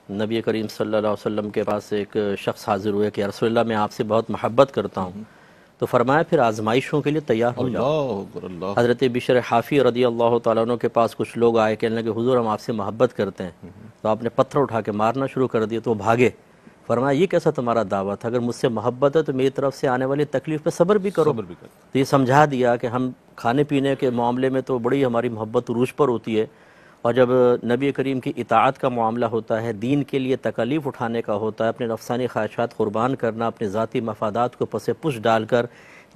نبی کریم صلی اللہ علیہ وسلم کے پاس ایک شخص حاضر ہوئے کہ یا رسول اللہ میں آپ سے بہت محبت کرتا ہوں، تو فرمایا پھر آزمائشوں کے لیے تیار ہو جاؤ۔ اللہ اکبر، اللہ حضرت بشر حافی رضی اللہ تعالیٰ عنہ کے پاس کچھ لوگ آئے کہنے لگے حضور ہم آپ سے محبت کرتے ہیں، تو آپ نے پتھر اٹھا کے مارنا شروع کر دیا تو وہ بھاگے۔ فرمایا یہ کیسا تمہارا دعویٰ تھا، اگر مجھ سے محبت ہے تو میری طرف سے آنے والی تکلیف پہ صبر بھی کرو۔ صبر بھی کرتے تو یہ سمجھا دیا کہ ہم کھانے پینے کے معاملے میں تو بڑی ہماری محبت عروج پر ہوتی ہے، اور جب نبی کریم کی اطاعت کا معاملہ ہوتا ہے، دین کے لیے تکالیف اٹھانے کا ہوتا ہے، اپنے نفسانی خواہشات قربان کرنا، اپنے ذاتی مفادات کو پس پش ڈال کر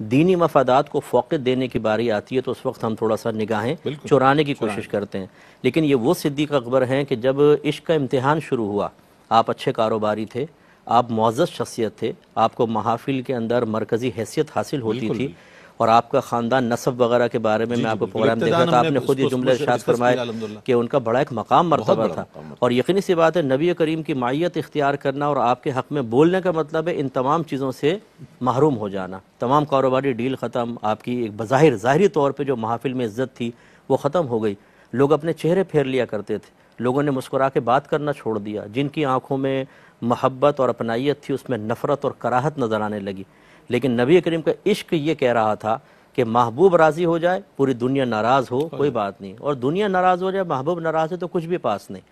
دینی مفادات کو فوقیت دینے کی باری آتی ہے، تو اس وقت ہم تھوڑا سا نگاہیں چرانے کی کوشش کرتے ہیں۔ لیکن یہ وہ صدیق اکبر ہیں کہ جب عشق کا امتحان شروع ہوا، آپ اچھے کاروباری تھے، آپ معزز شخصیت تھے، آپ کو محافل کے اندر مرکزی حیثیت حاصل ہوتی تھی، اور آپ کا خاندان نسب وغیرہ کے بارے میں آپ کو پروگرام دیکھا تھا، آپ نے خود یہ جملہ ارشاد فرمایا کہ ان کا بڑا ایک مقام مرتبہ تھا، اور یقینی سی بات ہے نبی کریم کی معیت اختیار کرنا اور آپ کے حق میں بولنے کا مطلب ہے ان تمام چیزوں سے محروم ہو جانا۔ تمام کاروباری ڈیل ختم، آپ کی ایک بظاہر ظاہری طور پہ جو محافل میں عزت تھی وہ ختم ہو گئی، لوگ اپنے چہرے پھیر لیا کرتے تھے، لوگوں نے مسکرا کے بات کرنا چھوڑ دیا، جن کی آنکھوں میں محبت اور اپنائیت تھی اس میں نفرت اور کراہت نظر آنے لگی۔ لیکن نبی کریم کا عشق یہ کہہ رہا تھا کہ محبوب راضی ہو جائے پوری دنیا ناراض ہو کوئی بات نہیں، اور دنیا ناراض ہو جائے محبوب ناراض ہے تو کچھ بھی پاس نہیں۔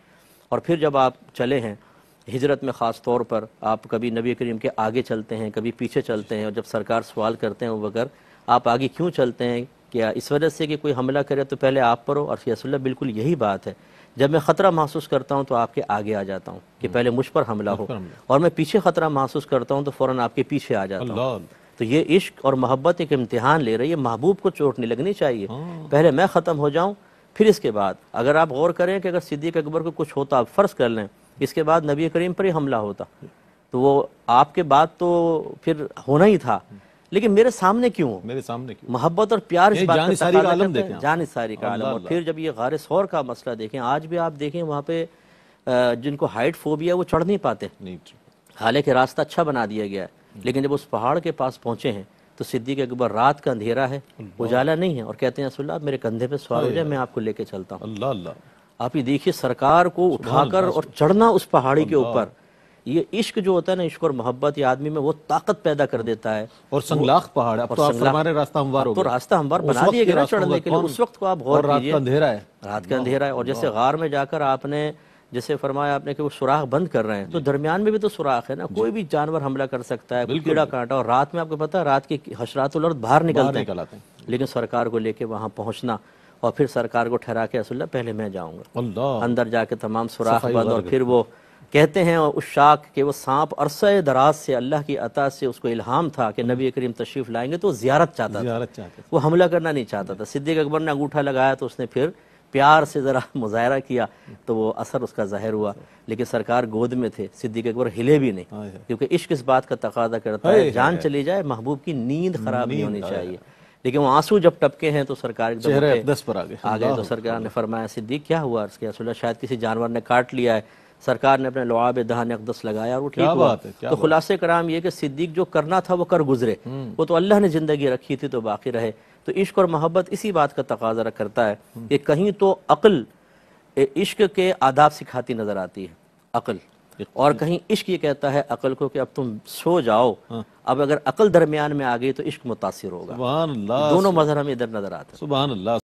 اور پھر جب آپ چلے ہیں ہجرت میں، خاص طور پر آپ کبھی نبی کریم کے آگے چلتے ہیں کبھی پیچھے چلتے ہیں، اور جب سرکار سوال کرتے ہیں وہ بغیر آپ آگے کیوں چلتے ہیں، کیا اس وجہ سے کہ کوئی حملہ کرے تو پہلے آپ پر ہو؟ اور یا رسول اللہ بالکل یہی بات ہے، جب میں خطرہ محسوس کرتا ہوں تو آپ کے آگے آ جاتا ہوں کہ پہلے مجھ پر حملہ ہو، اور میں پیچھے خطرہ محسوس کرتا ہوں تو فوراً آپ کے پیچھے آ جاتا ہوں۔ تو یہ عشق اور محبت ایک امتحان لے رہی ہے، محبوب کو چوٹ نہیں لگنی چاہیے، پہلے میں ختم ہو جاؤں پھر اس کے بعد۔ اگر آپ غور کریں کہ اگر صدیق اکبر کو کچھ ہوتا، آپ فرض کر لیں اس کے بعد نبی کریم پر ہی حملہ ہوتا تو وہ آپ کے بعد تو پھر ہونا ہی تھا، لیکن میرے سامنے کیوں؟ میرے سامنے کیوں؟ محبت اور پیار اس بات کا جان نثاری کا عالم دیکھیں، جان نثاری کا عالم۔ اور پھر جب یہ غار ثور کا مسئلہ دیکھیں، آج بھی آپ دیکھیں وہاں پہ جن کو ہائٹ فوبیا وہ چڑھ نہیں پاتے، حالانکہ راستہ اچھا بنا دیا گیا ہے، لیکن جب اس پہاڑ کے پاس پہنچے ہیں تو صدیق اکبر رات کا اندھیرا ہے، اجالا نہیں ہے، اور کہتے ہیں رسول اللہ میرے کندھے پہ سوار ہو جائے میں آپ کو لے کے چلتا ہوں۔ اللہ اللہ، آپ یہ دیکھیے سرکار کو اٹھا کر اور چڑھنا اس پہاڑی کے اوپر، یہ عشق جو ہوتا ہے نا، عشق اور محبت یہ آدمی میں وہ طاقت پیدا کر دیتا ہے۔ اور سنگلاخ پہاڑ ہے، اب تو آپ فرمانے راستہ ہموار ہو گیا، تو راستہ ہموار بنا دیا گیا چڑھنے کے لیے، اس وقت کو آپ غور رات کیجئے، کا اندھیرا ہے، رات کا اندھیرا ہے، اور جیسے غار میں جا کر آپ نے جیسے فرمایا آپ نے کہ وہ سوراخ بند کر رہے ہیں، تو درمیان میں بھی تو سوراخ ہے نا، کوئی بھی جانور حملہ کر سکتا ہے، کیڑا کانٹا، اور رات میں آپ کو پتہ ہے رات کے حشرات الارض باہر نکلتے ہیں، لیکن سرکار کو لے کے وہاں پہنچنا اور پھر سرکار کو ٹھہرا کے رسول اللہ پہلے میں جاؤں گا، اندر جا کے تمام سوراخ بند، اور پھر وہ کہتے ہیں اس شاک کہ وہ سانپ عرصہ دراز سے اللہ کی عطا سے اس کو الہام تھا کہ نبی کریم تشریف لائیں گے تو وہ زیارت چاہتا تھا، وہ حملہ کرنا نہیں چاہتا تھا۔ صدیق اکبر نے انگوٹھا لگایا تو اس نے پھر پیار سے ذرا مظاہرہ کیا تو وہ اثر اس کا ظاہر ہوا، لیکن سرکار گود میں تھے، صدیق اکبر ہلے بھی نہیں، کیونکہ عشق اس بات کا تقاضا کرتا ہے جان چلی جائے محبوب کی نیند خراب نہیں ہونی چاہیے، لیکن وہ آنسو جب ٹپکے ہیں تو سرکار چہرہ اقدس پر آ گئے، تو سرکار نے فرمایا صدیق کیا ہوا؟ اس کے رسول اللہ شاید کسی جانور نے کاٹ لیا ہے، سرکار نے اپنے لعاب دہن اقدس لگایا اور وہ ٹھیک ہوا۔ تو خلاصے کرام یہ کہ صدیق جو کرنا تھا وہ کر گزرے، وہ تو اللہ نے زندگی رکھی تھی تو باقی رہے۔ تو عشق اور محبت اسی بات کا تقاضا کرتا ہے کہ کہیں تو عقل عشق کے آداب سکھاتی نظر آتی ہے عقل، اور کہیں عشق یہ کہتا ہے عقل کو کہ اب تم سو جاؤ، اب اگر عقل درمیان میں آ گئی تو عشق متاثر ہوگا۔ دونوں مظہر ہمیں ادھر نظر آتے ہیں۔ سبحان اللہ۔